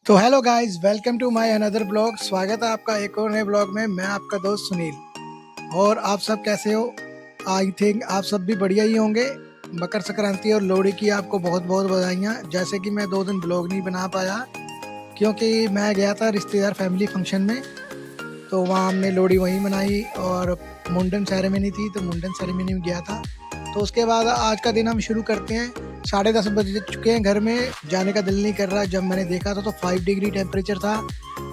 तो hello guys, welcome to my another blog. स्वागत है आपका एक और नए ब्लॉग में। मैं आपका दोस्त सुनील। और आप सब कैसे हो? आई थिंक आप सब भी बढ़िया ही होंगे। मकर संक्रांति और लोहड़ी की आपको बहुत बहुत बधाइयाँ। जैसे कि मैं 2 दिन ब्लॉग नहीं बना पाया क्योंकि मैं गया था रिश्तेदार फैमिली फंक्शन में। तो वहाँ हमने लोहड़ी वहीं मनाई और मुंडन सेरेमनी थी, तो मुंडन सेरेमनी में गया था। तो उसके बाद आज का दिन हम शुरू करते हैं। 10:30 बज चुके हैं, घर में जाने का दिल नहीं कर रहा। जब मैंने देखा था तो 5 डिग्री टेम्परेचर था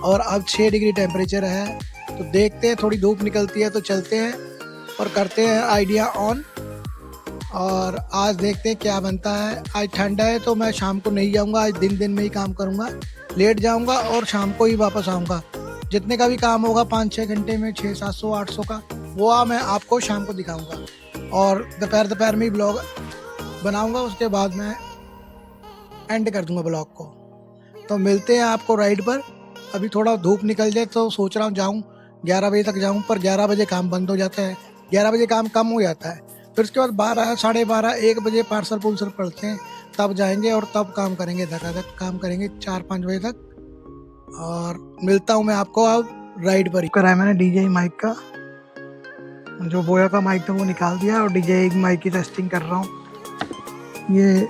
और अब 6 डिग्री टेम्परेचर है। तो देखते हैं, थोड़ी धूप निकलती है तो चलते हैं और करते हैं आइडिया ऑन। और आज देखते हैं क्या बनता है। आज ठंडा है तो मैं शाम को नहीं जाऊंगा, आज दिन दिन में ही काम करूंगा। लेट जाऊंगा और शाम को ही वापस आऊंगा। जितने का भी काम होगा 5-6 घंटे में, 600-700-800 का, वो मैं आपको शाम को दिखाऊंगा। और दोपहर दोपहर में ही ब्लॉग बनाऊंगा, उसके बाद मैं एंड कर दूंगा ब्लॉग को। तो मिलते हैं आपको राइड पर। अभी थोड़ा धूप निकल जाए तो सोच रहा हूँ जाऊँ, 11 बजे तक जाऊँ, पर 11 बजे काम बंद हो जाता है। 11 बजे काम कम हो जाता है, फिर उसके बाद 12, 12:30, 1 बजे पार्सल पुलसल पड़ते हैं, तब जाएंगे और तब काम करेंगे। धकाधक काम करेंगे 4-5 बजे तक। और मिलता हूँ मैं आपको अब राइड पर ही। कराया मैंने डीजे माइक का, जो बोया का माइक था वो निकाल दिया और डीजे माइक की टेस्टिंग कर रहा हूँ। ये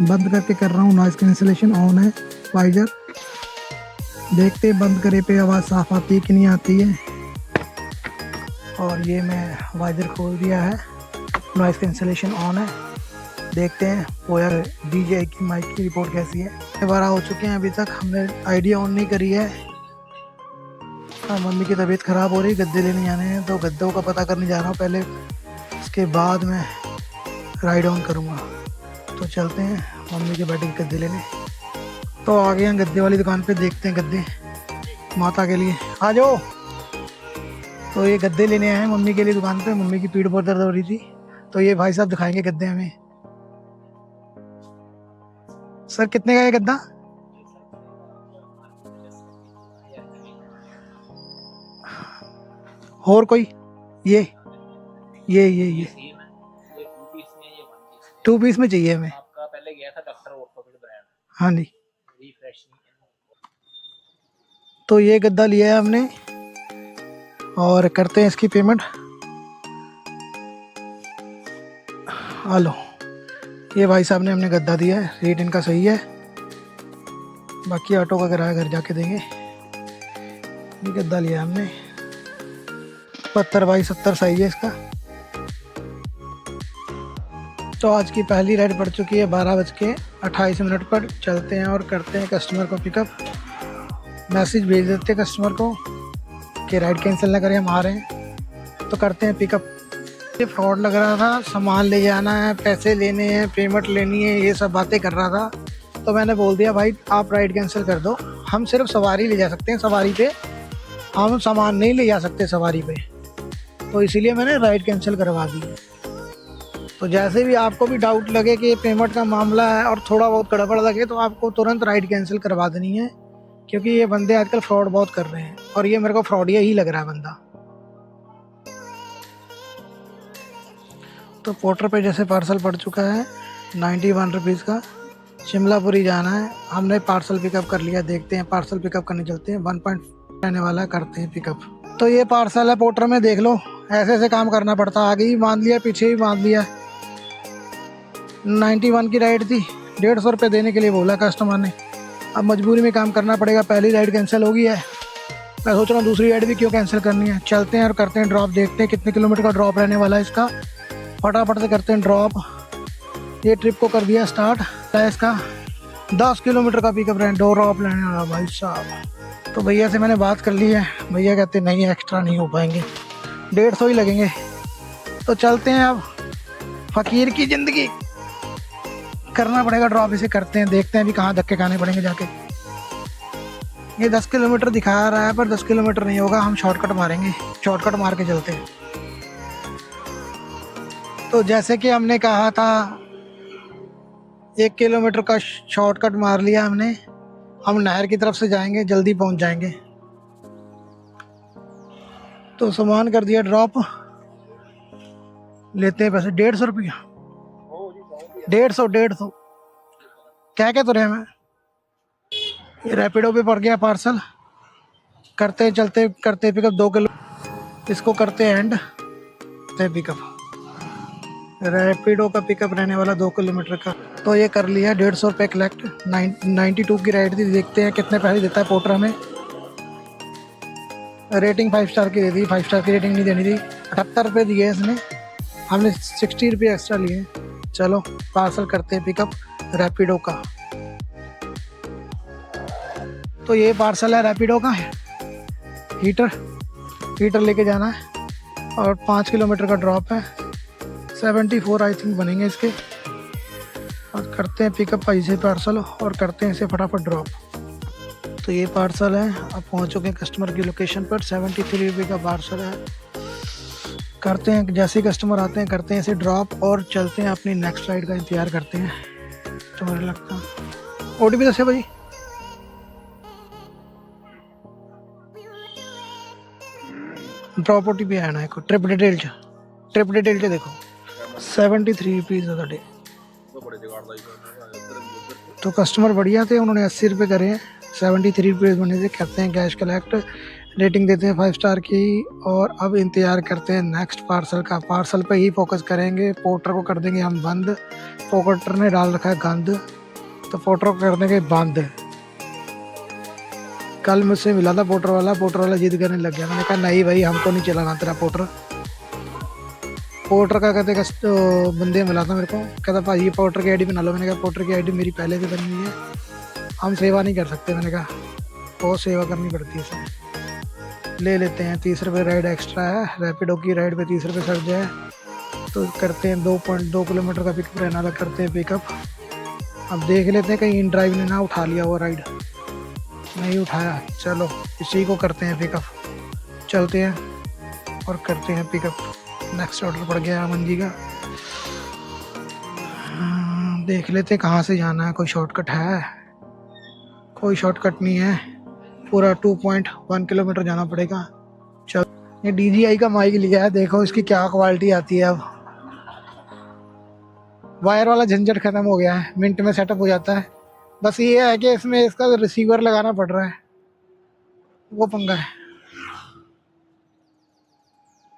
बंद करके कर रहा हूँ, नॉइस कैंसिलेशन ऑन है, वाइजर। देखते हैं बंद करे पे आवाज़ साफ आती है कि नहीं आती है। और ये मैं वाइजर खोल दिया है, नॉइस कैंसिलेशन ऑन है। देखते हैं बोया डीजे की माइक की रिपोर्ट कैसी है। 12 हो चुके हैं, अभी तक हमने आइडिया ऑन नहीं करी है। मम्मी की तबीयत ख़राब हो रही, गद्दे लेने जाने हैं, तो गद्दों का पता करने जा रहा हूँ पहले, इसके बाद मैं राइड ऑन करूँगा। तो चलते हैं मम्मी के बेटे के गद्दे लेने। तो आ गए हैं गद्दे वाली दुकान पे, देखते हैं गद्दे माता के लिए। आ जाओ। तो ये गद्दे लेने आए हैं मम्मी के लिए दुकान पे। मम्मी की पीठ बहुत दर्द हो रही थी, तो ये भाई साहब दिखाएंगे गद्दे हमें। सर कितने का है गद्दा? और कोई? ये 2 पीस में चाहिए हमें। आपका पहले गया था डॉक्टर ऑर्थोपेड ब्रांड। हाँ जी। तो ये गद्दा लिया है हमने और करते हैं इसकी पेमेंट। हेलो, ये भाई साहब ने हमने गद्दा दिया है, रेट इनका सही है। बाकी ऑटो का किराया घर जाके देंगे। ये गद्दा लिया हमने, 72x70 साइज है इसका। तो आज की पहली राइड पड़ चुकी है 12:28 पर। चलते हैं और करते हैं कस्टमर को पिकअप। मैसेज भेज देते हैं कस्टमर को कि राइड कैंसिल ना करें, हम आ रहे हैं। तो करते हैं पिकअप। ये फ्रॉड लग रहा था, सामान ले जाना है, पैसे लेने हैं, पेमेंट लेनी है, ये सब बातें कर रहा था। तो मैंने बोल दिया भाई आप राइड कैंसिल कर दो, हम सिर्फ सवारी ले जा सकते हैं, सवारी पे हम सामान नहीं ले जा सकते सवारी पे। तो इसीलिए मैंने राइड कैंसिल करवा दी। तो जैसे भी आपको भी डाउट लगे कि ये पेमेंट का मामला है और थोड़ा बहुत गड़बड़ लगे, तो आपको तुरंत राइड कैंसिल करवा देनी है, क्योंकि ये बंदे आजकल फ्रॉड बहुत कर रहे हैं और ये मेरे को फ्रॉड ही लग रहा है बंदा। तो पोर्टर पे जैसे पार्सल पड़ चुका है 91 रुपीज़ का। शिमलापुरी जाना है, हमने पार्सल पिकअप कर लिया। देखते हैं पार्सल पिकअप करने चलते हैं। 1 रहने वाला, करते हैं पिकअप। तो ये पार्सल है पोर्टर में, देख लो ऐसे ऐसे काम करना पड़ता। आगे भी बांध लिया, पीछे भी बांध लिया। 91 की राइड थी, 150 रुपये देने के लिए बोला कस्टमर ने। अब मजबूरी में काम करना पड़ेगा, पहली राइड कैंसिल हो गई है, मैं सोच रहा हूँ दूसरी राइड भी क्यों कैंसिल करनी है। चलते हैं और करते हैं ड्रॉप, देखते हैं कितने किलोमीटर का ड्रॉप रहने वाला है इसका। फटाफट से करते हैं ड्रॉप। ये ट्रिप को कर दिया स्टार्ट है इसका। 10 किलोमीटर का पिकअप रहे, ड्रॉप लेने वाला भाई साहब। तो भैया से मैंने बात कर ली है, भैया कहते नहीं एक्स्ट्रा नहीं हो पाएंगे, 150 ही लगेंगे। तो चलते हैं, अब फकीर की ज़िंदगी, करना पड़ेगा ड्रॉप। इसे करते हैं, देखते हैं अभी कहाँ धक्के खाने पड़ेंगे जाके। ये 10 किलोमीटर दिखा रहा है पर 10 किलोमीटर नहीं होगा, हम शॉर्टकट मारेंगे, शॉर्टकट मार के चलते हैं। तो जैसे कि हमने कहा था 1 किलोमीटर का शॉर्टकट मार लिया हमने। हम नहर की तरफ से जाएंगे, जल्दी पहुंच जाएंगे। तो सामान कर दिया ड्रॉप, लेते हैं पैसे 150 रुपया। 150 क्या क्या तो रहे मैं ये रैपिडो पे पड़ गया पार्सल। करते चलते करते पिकअप 2 किलो, इसको करते एंड पिकअप। रैपिडो का पिकअप रहने वाला 2 किलोमीटर का। तो ये कर लिया 150 रुपये कलेक्ट। 92 की राइड थी। देखते हैं कितने पैसे देता है पोर्टर हमें। रेटिंग 5 स्टार की दे दी। 5 स्टार की रेटिंग नहीं देनी थी। 78 रुपये दिए इसने, हमने 60 रुपये एक्स्ट्रा लिए। चलो पार्सल करते हैं पिकअप रैपिडो का। तो ये पार्सल है रैपिडो का। हीटर लेके जाना है और 5 किलोमीटर का ड्रॉप है। 74 आई थिंक बनेंगे इसके। और करते हैं पिकअप ऐसे पार्सल और करते हैं इसे फटाफट ड्रॉप। तो ये पार्सल है, अब पहुंच चुके हैं कस्टमर की लोकेशन पर। 73 रुपये का पार्सल है। करते हैं जैसे ही कस्टमर आते हैं करते हैं इसे ड्रॉप और चलते हैं अपनी नेक्स्ट राइड का इंतज़ार करते हैं। तो मुझे लगता है OTP दसे भाई। ड्रॉप OTP आना है को ट्रिप डिटेल च देखो 73 रुपीज़ है साढ़े। तो कस्टमर बढ़िया थे, उन्होंने 80 रुपये करे हैं। 73 रुपीज़ बने थे। करते हैं कैश कलेक्ट, रेटिंग देते हैं 5 स्टार की। और अब इंतज़ार करते हैं नेक्स्ट पार्सल का। पार्सल पे ही फोकस करेंगे। पोर्टर को कर देंगे हम बंद। पोर्टर ने डाल रखा है गंद, तो पोर्टर को कर देंगे बंद। कल मुझसे मिला था पोर्टर वाला जिद करने लग गया। मैंने कहा नहीं भाई, हमको नहीं चलाना तेरा पोर्टर। पोर्टर का कहते बंदे मिला था मेरे को, कहता भाई पोर्टर की आईडी बना लो। मैंने कहा पोर्टर की आईडी मेरी पहले से बनी हुई है, हम सेवा नहीं कर सकते। मैंने कहा बहुत सेवा करनी पड़ती है इसे। ले लेते हैं। 30 रुपये राइड एक्स्ट्रा है। रैपिडो की राइड पे 30 रुपये सर जाए। तो करते हैं 2.2 किलोमीटर का पिकअप रहना था। करते हैं पिकअप। अब देख लेते हैं कहीं इन ड्राइव ने ना उठा लिया वो राइड। नहीं उठाया, चलो इसी को करते हैं पिकअप। चलते हैं और करते हैं पिकअप। नेक्स्ट ऑर्डर पड़ गया अमन जी का। देख लेते कहाँ से जाना है। कोई शॉर्टकट है? कोई शॉर्टकट नहीं है। पूरा 2.1 किलोमीटर जाना पड़ेगा। चल, ये DJI का माइक लिया है, देखो इसकी क्या क्वालिटी आती है। अब वायर वाला झंझट खत्म हो गया है, मिनट में सेटअप हो जाता है। बस ये है कि इसमें इसका रिसीवर लगाना पड़ रहा है, वो पंगा है।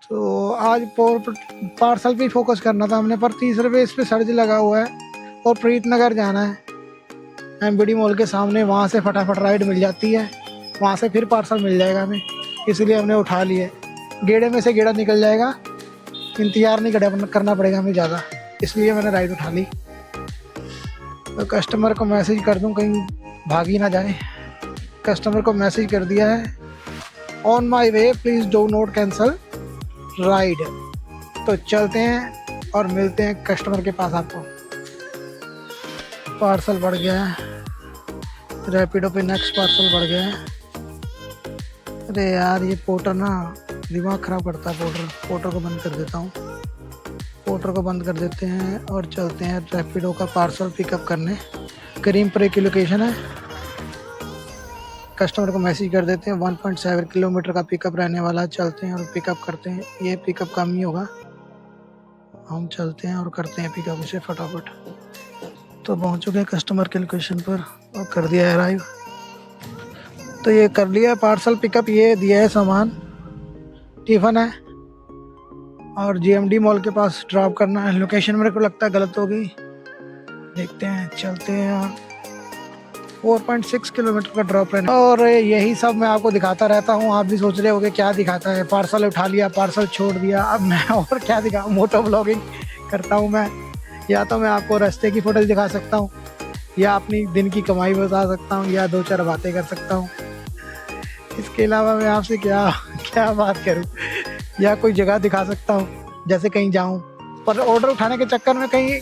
तो आज पार्सल पे फोकस करना था हमने, पर 30 रुपये इस पर सर्ज लगा हुआ है। और प्रीत नगर जाना है, MBD मॉल के सामने। वहाँ से फटाफट राइड मिल जाती है, वहाँ से फिर पार्सल मिल जाएगा हमें, इसलिए हमने उठा लिए। गेड़े में से गेड़ा निकल जाएगा, इंतज़ार नहीं करना पड़ेगा हमें ज़्यादा, इसलिए मैंने राइड उठा ली। तो कस्टमर को मैसेज कर दूँ कहीं भागी ना जाए। कस्टमर को मैसेज कर दिया है, on my way please do not cancel ride. तो चलते हैं और मिलते हैं कस्टमर के पास। आपको पार्सल बढ़ गया है रैपिडो पे। नेक्स्ट पार्सल बढ़ गया है। अरे यार ये पोर्टर ना दिमाग ख़राब करता है। पोर्टर को बंद कर देता हूँ। पोर्टर को बंद कर देते हैं और चलते हैं रैपिडो का पार्सल पिकअप करने। करीमपुर की लोकेशन है। कस्टमर को मैसेज कर देते हैं 1.7 किलोमीटर का पिकअप रहने वाला। चलते हैं और पिकअप करते हैं। ये पिकअप कम ही होगा। हम चलते हैं और करते हैं पिकअप इसे फटाफट। तो पहुंच चुके हैं कस्टमर के लोकेशन पर और कर दिया है अराइव। तो ये कर लिया पार्सल पिकअप। ये दिया है सामान, टिफ़न है और GMD मॉल के पास ड्रॉप करना है। लोकेशन मेरे को लगता है गलत हो गई, देखते हैं। चलते हैं। 4.6 किलोमीटर का ड्रॉप रहना। और यही सब मैं आपको दिखाता रहता हूँ। आप भी सोच रहे होंगे क्या दिखाता है, पार्सल उठा लिया, पार्सल छोड़ दिया। अब मैं और क्या दिखाऊँ? मोटो ब्लॉगिंग करता हूँ मैं। या तो मैं आपको रास्ते की फोटोज दिखा सकता हूँ, या अपनी दिन की कमाई बता सकता हूँ, या 2-4 बातें कर सकता हूँ। इसके अलावा मैं आपसे क्या बात करूँ? या कोई जगह दिखा सकता हूँ, जैसे कहीं जाऊँ। पर ऑर्डर उठाने के चक्कर में कहीं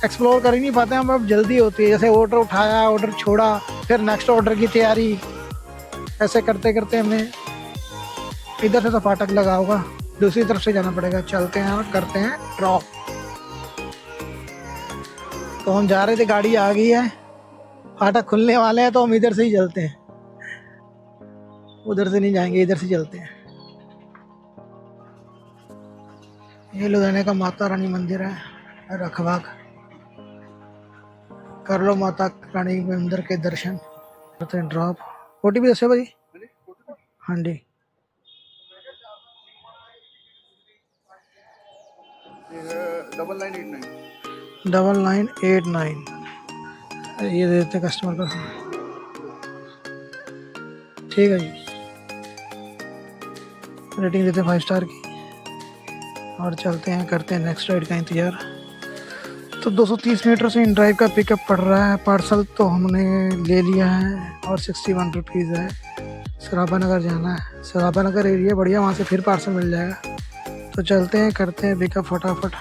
एक्सप्लोर कर ही नहीं पाते हम। अब जल्दी होती है, जैसे ऑर्डर उठाया, ऑर्डर छोड़ा, फिर नेक्स्ट ऑर्डर की तैयारी। ऐसे करते करते हमें इधर से तो फाटक लगा होगा, दूसरी तरफ से जाना पड़ेगा। चलते हैं और करते हैं ड्रॉप। तो हम जा रहे थे, गाड़ी आ गई है, फाटक खुलने वाले हैं, तो हम इधर से ही चलते हैं। उधर से नहीं जाएंगे, इधर से चलते हैं। ये लुधियाने का माता रानी मंदिर है, रखवाक। कर लो माता रानी मंदिर के दर्शन। करते हैं ड्रॉप। OTP दसो भाई। हाँ जी, 9989। ये देते हैं कस्टमर को। ठीक है जी, रेटिंग देते हैं 5 स्टार की और चलते हैं, करते हैं नेक्स्ट राइड का इंतज़ार। तो 230 मीटर से इन ड्राइव का पिकअप पड़ रहा है। पार्सल तो हमने ले लिया है और 61 रुपीज़ है। सराबा नगर जाना है, सराबा नगर एरिया बढ़िया, वहाँ से फिर पार्सल मिल जाएगा। तो चलते हैं, करते हैं पिकअप फटाफट।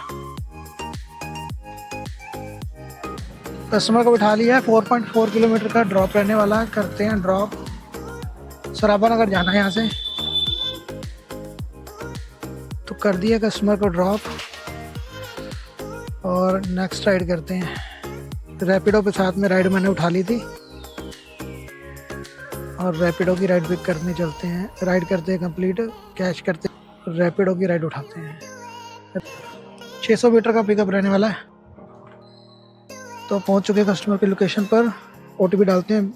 कस्टमर को बिठा लिया है। 4.4 किलोमीटर का ड्रॉप रहने वाला है। करते हैं ड्रॉप, सराबा नगर जाना है यहाँ से। तो कर दिया कस्टमर को ड्रॉप और नेक्स्ट राइड करते हैं। रैपिडो के साथ में राइड मैंने उठा ली थी और रैपिडो की राइड पिक करने चलते हैं। राइड करते हैं कंप्लीट, कैश करते हैं, रैपिडो की राइड उठाते हैं। 600 मीटर का पिकअप रहने वाला है। तो पहुंच चुके कस्टमर की लोकेशन पर। OTP डालते हैं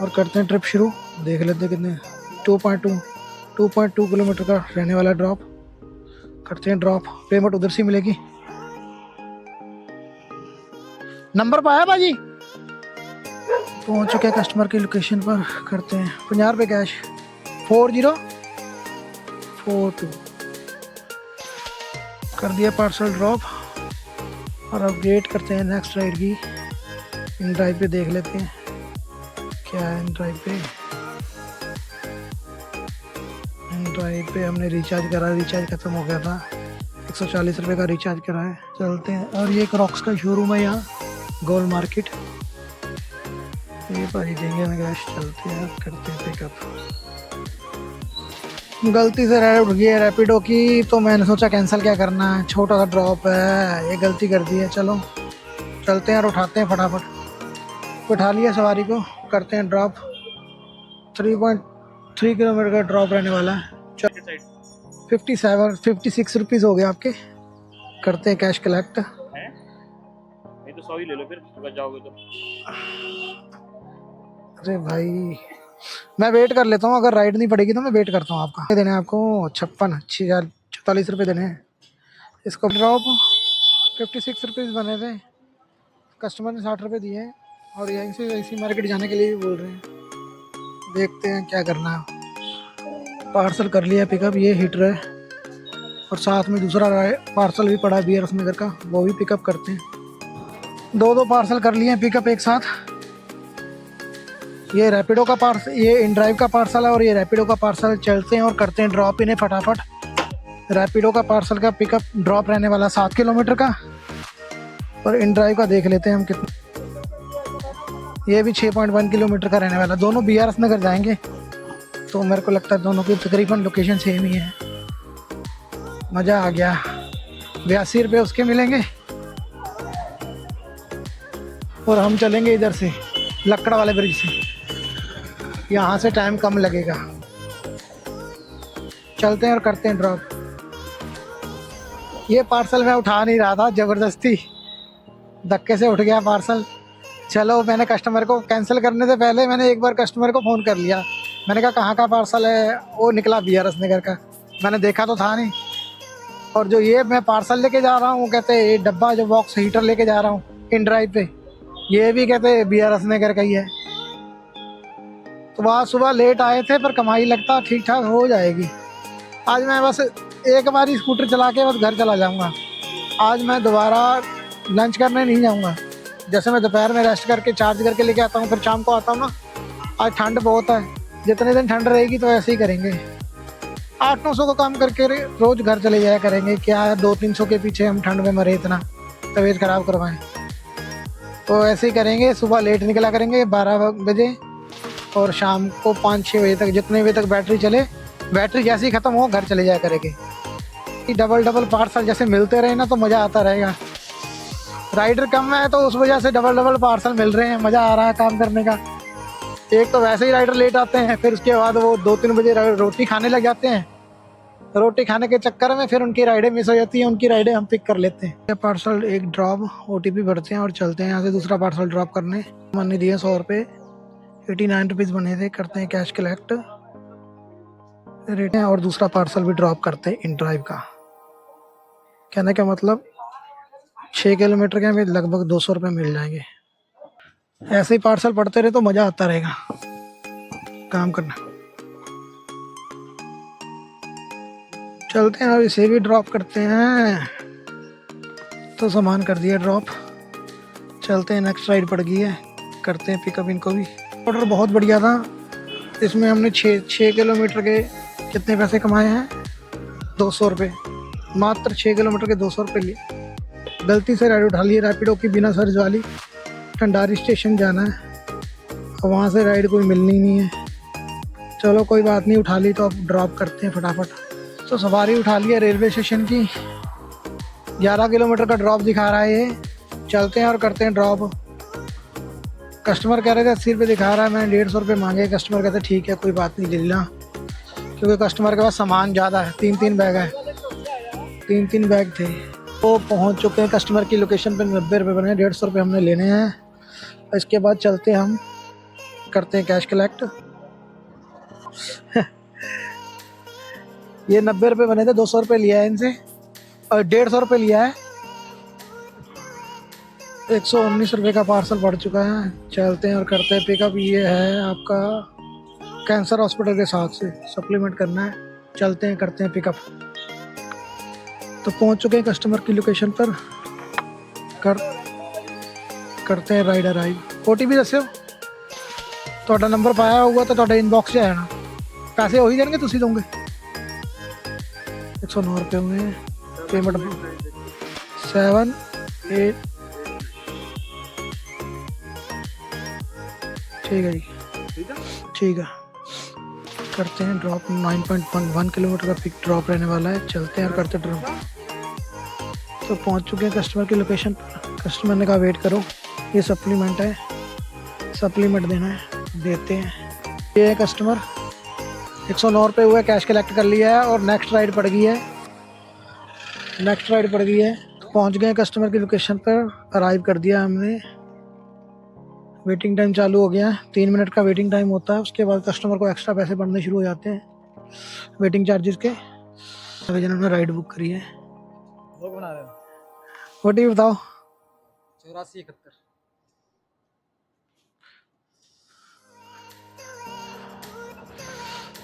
और करते हैं ट्रिप शुरू। देख लेते हैं कितने, 2.2 किलोमीटर का रहने वाला ड्रॉप। करते हैं ड्रॉप, पेमेंट उधर से मिलेगी। नंबर पाया भाजी। पहुंच चुके कस्टमर की लोकेशन पर। करते हैं 50 रुपये कैश। 4042 कर दिया पार्सल ड्रॉप और अपडेट करते हैं नेक्स्ट राइड की। इन ड्राइव पे देख लेते हैं क्या है। इन ड्राइव पे हमने रिचार्ज करा, रिचार्ज खत्म हो गया था। 140 रुपये का रिचार्ज करा है। चलते हैं। और ये क्रॉक्स का शोरूम है यहाँ, गोल मार्केट। ये भाई देंगे हमें कैश। चलते हैं, करते हैं पिकअप। गलती से राइड उठ गई है रैपिडो की, तो मैंने सोचा कैंसिल क्या करना है, छोटा सा ड्रॉप है, ये गलती कर दी है। चलो चलते हैं और उठाते हैं फटाफट। उठा लिया सवारी को, करते हैं ड्रॉप। 3.3 किलोमीटर का ड्रॉप रहने वाला है। 56 रुपीज़ हो गए आपके। करते हैं कैश कलेक्ट। नहीं तो 100 ही ले लो फिर अगर जाओगे तो। अरे भाई मैं वेट कर लेता हूँ, अगर राइड नहीं पड़ेगी तो मैं वेट करता हूँ आपका। देने आपको 46 रुपये देने हैं। इसको ड्रॉप 56 रुपीज़ बने थे, कस्टमर ने 60 रुपये दिए और यहीं से इसी मार्केट जाने के लिए भी बोल रहे हैं। देखते हैं क्या करना है। पार्सल कर लिया पिकअप, ये हीटर है और साथ में दूसरा पार्सल भी पड़ा है BRS नगर का, वो भी पिकअप करते हैं। दो पार्सल कर लिए हैं पिकअप एक साथ। ये रैपिडो का पार्सल, ये इन ड्राइव का पार्सल है और ये रैपिडो का पार्सल। चलते हैं और करते हैं ड्रॉप इन्हें फटाफट। रैपिडो का पार्सल का पिकअप ड्रॉप रहने वाला 7 किलोमीटर का और इन ड्राइव का देख लेते हैं हम कितना। ये भी 6.1 किलोमीटर का रहने वाला। दोनों BRS नगर जाएंगे, तो मेरे को लगता है दोनों की तकरीबन लोकेशन सेम ही है। मज़ा आ गया। 82 रुपये उसके मिलेंगे और हम चलेंगे इधर से लकड़ा वाले ब्रिज से, यहाँ से टाइम कम लगेगा। चलते हैं और करते हैं ड्रॉप। ये पार्सल मैं उठा नहीं रहा था, ज़बरदस्ती धक्के से उठ गया पार्सल। चलो मैंने कस्टमर को कैंसिल करने से पहले मैंने एक बार कस्टमर को फ़ोन कर लिया। मैंने कहा कहाँ का पार्सल है, वो निकला BRS नगर का। मैंने देखा तो था नहीं। और जो ये मैं पार्सल लेके जा रहा हूँ, वो कहते हैं ये डब्बा जो बॉक्स हीटर लेके जा रहा हूँ इन ड्राइव पे, ये भी कहते हैं BRS नगर का ही है। तो वहाँ सुबह लेट आए थे पर कमाई लगता ठीक ठाक हो जाएगी। आज मैं बस एक बार ही स्कूटर चला के बस घर चला जाऊँगा। आज मैं दोबारा लंच करने नहीं जाऊँगा। जैसे मैं दोपहर में रेस्ट करके चार्ज करके लेके आता हूँ, फिर शाम को आता हूँ ना। आज ठंड बहुत है, जितने दिन ठंड रहेगी तो ऐसे ही करेंगे। 800-900 को काम करके रोज़ घर चले जाया करेंगे। क्या है 200-300 के पीछे हम ठंड में मरे इतना, तबीयत ख़राब करवाएं। तो ऐसे ही करेंगे, सुबह लेट निकला करेंगे 12 बजे और शाम को 5-6 बजे तक, जितने बजे तक बैटरी चले। बैटरी जैसे ही ख़त्म हो घर चले जाया करेंगे। डबल पार्सल जैसे मिलते रहे ना तो मज़ा आता रहेगा। राइडर कम है तो उस वजह से डबल पार्सल मिल रहे हैं, मज़ा आ रहा है काम करने का। एक तो वैसे ही राइडर लेट आते हैं, फिर उसके बाद वो 2-3 बजे रोटी खाने लग जाते हैं। रोटी खाने के चक्कर में फिर उनकी राइडें मिस हो जाती हैं, उनकी राइडें हम पिक कर लेते हैं। पार्सल एक ड्रॉप, OTP भरते हैं और चलते हैं यहाँ से दूसरा पार्सल ड्रॉप करने। मैंने दिया 100 रुपये ₹89 बने थे। करते हैं कैश कलेक्ट रेट है और दूसरा पार्सल भी ड्रॉप करते हैं इन ड्राइव का। कहने का मतलब 6 किलोमीटर के हमें लगभग ₹200 मिल जाएंगे। ऐसे ही पार्सल पड़ते रहे तो मज़ा आता रहेगा काम करना। चलते हैं अब इसे भी ड्रॉप करते हैं। तो सामान कर दिया ड्रॉप, चलते हैं नेक्स्ट राइड पड़ गई है, करते हैं पिकअप इनको भी। ऑर्डर बहुत बढ़िया था, इसमें हमने 6 किलोमीटर के कितने पैसे कमाए हैं? ₹200। मात्र 6 किलोमीटर के ₹200 लिए। गलती से राइड उठा ली रैपिडो की बिना सर्च वाली। ठंडारी स्टेशन जाना है और वहाँ से राइड कोई मिलनी नहीं है। चलो कोई बात नहीं, उठा ली तो अब ड्रॉप करते हैं फटाफट। तो सवारी उठा लिया रेलवे स्टेशन की। 11 किलोमीटर का ड्रॉप दिखा रहा है ये। चलते हैं और करते हैं ड्रॉप। कस्टमर कह रहे थे ₹80 दिखा रहा है, मैंने ₹150 मांगे। कस्टमर कहते ठीक है कोई बात नहीं ले लेना, क्योंकि कस्टमर के पास सामान ज़्यादा है। 3 बैग है, 3 बैग थे। तो पहुंच चुके हैं कस्टमर की लोकेशन पे। ₹90 बने, ₹150 हमने लेने हैं। इसके बाद चलते हम करते हैं कैश कलेक्ट। ये ₹90 बने थे, ₹200 लिया है इनसे और ₹150 लिया है। ₹119 का पार्सल पड़ चुका है। चलते हैं और करते हैं पिकअप। ये है आपका कैंसर हॉस्पिटल के साथ से सप्लीमेंट करना है। चलते हैं करते हैं पिकअप। तो पहुंच चुके हैं कस्टमर की लोकेशन पर। करते हैं राइड अराइव। OTP दस्यो, ਤੁਹਾਡਾ नंबर पाया होगा तो ਤੁਹਾਡੇ इनबॉक्स 'ਚ ਆ ਜਾਣਾ। पैसे हो ही जाएंगे, तुम ही दोगे। ₹109 हुए हैं। पेमेंट 7 8 ठीक है जी, ठीक है। करते हैं ड्रॉप। 9.1 किलोमीटर का पिक ड्रॉप रहने वाला है। चलते हैं और करते ड्रॉप। तो पहुंच चुके हैं कस्टमर की लोकेशन पर। कस्टमर ने कहा वेट करो, ये सप्लीमेंट है, सप्लीमेंट देना है, देते हैं। ये है कस्टमर। ₹109 हुआ, कैश कलेक्ट कर लिया है और नेक्स्ट राइड पड़ गई है। तो पहुंच गए कस्टमर की लोकेशन पर। अराइव कर दिया हमने। वेटिंग टाइम चालू हो गया। 3 मिनट का वेटिंग टाइम होता है। उसके बाद कस्टमर को एक्स्ट्रा पैसे पड़ने शुरू हो जाते हैं वेटिंग चार्जेस के। जिन्होंने राइड बुक करी है वो बना रहे हो। OTP बताओ। 8471।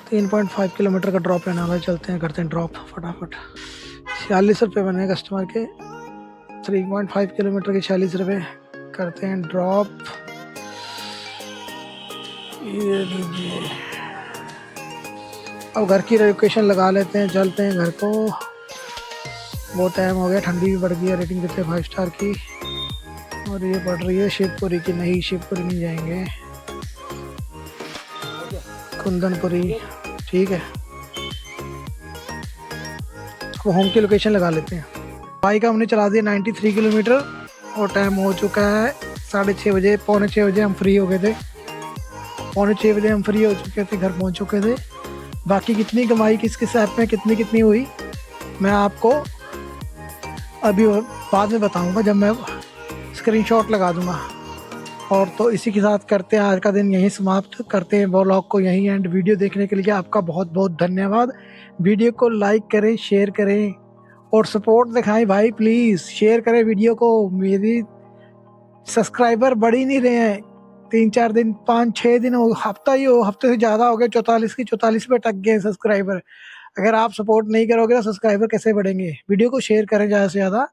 3.5 किलोमीटर का ड्रॉप रहने वाला है। चलते हैं करते हैं ड्रॉप फटाफट। ₹46 बने कस्टमर के। 3.5 किलोमीटर के ₹46। करते हैं ड्रॉप। ये लीजिए। अब घर की लोकेशन लगा लेते हैं, चलते हैं घर को। बहुत टाइम हो गया, ठंडी भी बढ़ गई है। रेटिंग देते हैं 5 स्टार की। और ये पड़ रही है शिवपुरी की। नहीं, शिवपुरी नहीं जाएंगे, कुंदनपुरी। ठीक है, तो होम की लोकेशन लगा लेते हैं। बाइक हमने चला दिया 93 किलोमीटर और टाइम हो चुका है 6:30 बजे। 5:45 बजे हम फ्री हो गए थे। 5:45 बजे हम फ्री हो चुके थे, घर पहुंच चुके थे। बाकी कितनी कमाई किस किस ऐप में कितनी हुई मैं आपको अभी बाद में बताऊंगा, जब मैं स्क्रीनशॉट लगा दूंगा। और तो इसी के साथ करते हैं आज का दिन यहीं समाप्त। करते हैं व्लॉग को यहीं एंड। वीडियो देखने के लिए आपका बहुत बहुत धन्यवाद। वीडियो को लाइक करें, शेयर करें और सपोर्ट दिखाएं भाई। प्लीज़ शेयर करें वीडियो को। मेरी सब्सक्राइबर बढ़ ही नहीं रहे हैं। 3-4 दिन, 5-6 दिन हो, हफ्ते से ज़्यादा हो गए। 44 पे टक गए सब्सक्राइबर। अगर आप सपोर्ट नहीं करोगे तो सब्सक्राइबर कैसे बढ़ेंगे? वीडियो को शेयर करें ज़्यादा से ज़्यादा।